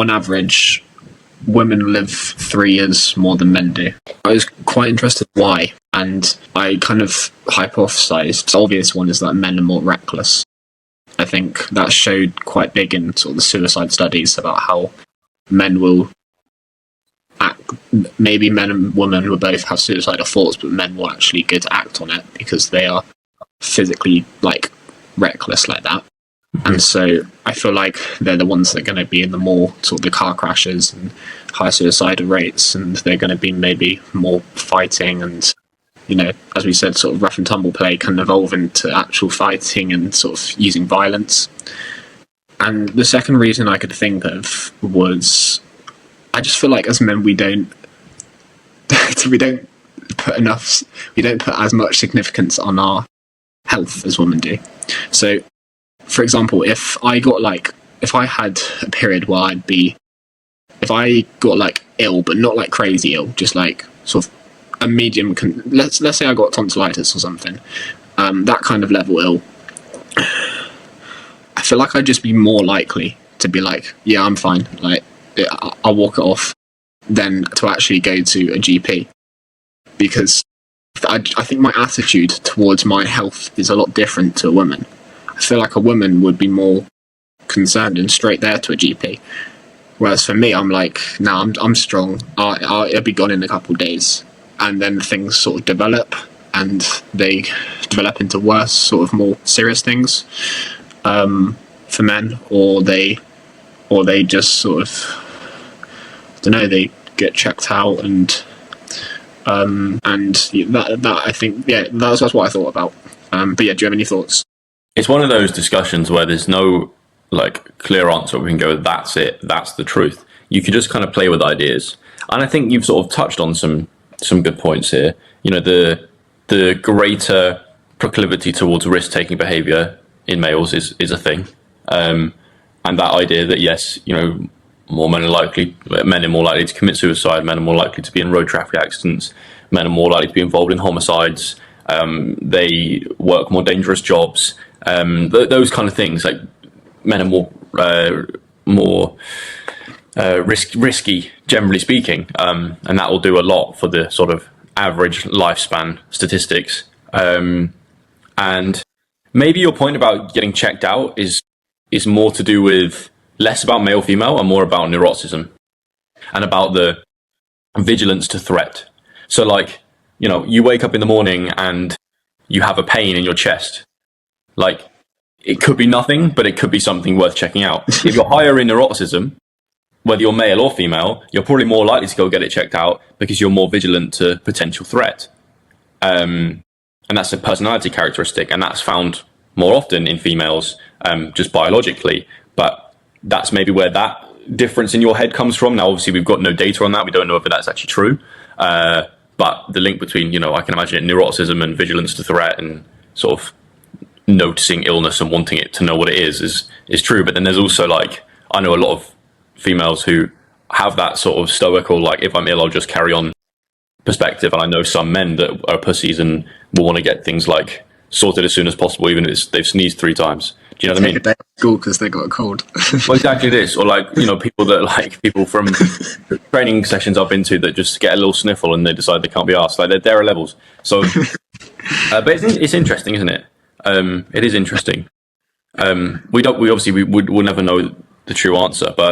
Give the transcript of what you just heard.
on average, women live 3 years more than men do. I was quite interested why, and I kind of hypothesized. The obvious one is that men are more reckless. I think that showed quite big in sort of the suicide studies about how men will act. Maybe men and women will both have suicidal thoughts, but men will actually go to act on it because they are physically like reckless like that. And so I feel like they're the ones that are going to be in the more sort of the car crashes and high suicidal rates, and they're going to be maybe more fighting and, you know, as we said, sort of rough and tumble play can evolve into actual fighting and sort of using violence. And the second reason I could think of was I just feel like as men we don't put as much significance on our health as women do. So for example, if I had a period where if I got like ill, but not like crazy ill, just like sort of a medium, let's say I got tonsillitis or something, that kind of level ill, I feel like I'd just be more likely to be like, yeah, I'm fine, like I'll walk it off, than to actually go to a GP, because I think my attitude towards my health is a lot different to a woman. I feel like a woman would be more concerned and straight there to a GP. Whereas for me, I'm like, nah, I'm strong. I'll be gone in a couple of days. And then things sort of develop, and they develop into worse, sort of more serious things for men, or they just sort of, I don't know, they get checked out, and that I think, yeah, that's what I thought about. But yeah, do you have any thoughts? It's one of those discussions where there's no like clear answer. We can go, that's it, that's the truth. You can just kind of play with ideas, and I think you've sort of touched on some good points here. You know, the greater proclivity towards risk-taking behaviour in males is a thing, and that idea that yes, you know, men are more likely to commit suicide, men are more likely to be in road traffic accidents, men are more likely to be involved in homicides, they work more dangerous jobs, those kind of things. Like men are more risky, generally speaking, and that will do a lot for the sort of average lifespan statistics. And maybe your point about getting checked out is more to do with less about male female and more about neuroticism and about the vigilance to threat. So like, you know, you wake up in the morning and you have a pain in your chest. Like, it could be nothing, but it could be something worth checking out. If you're higher in neuroticism, whether you're male or female, you're probably more likely to go get it checked out because you're more vigilant to potential threat. And that's a personality characteristic, and that's found more often in females, just biologically. But that's maybe where that difference in your head comes from. Now, obviously, we've got no data on that. We don't know if that's actually true. But the link between, you know, I can imagine neuroticism and vigilance to threat and sort of noticing illness and wanting it to know what it is true. But then there's also, like, I know a lot of females who have that sort of stoical, like, if I'm ill, I'll just carry on perspective. And I know some men that are pussies and will want to get things like sorted as soon as possible, even if they've sneezed 3 times. Do you know what I mean? Take a day off school because they got a cold. Well, exactly this. Or like, you know, people from training sessions I've been to that just get a little sniffle and they decide they can't be asked. Like, there are levels. So, but it's interesting, isn't it? It is interesting. We'll never know the true answer, but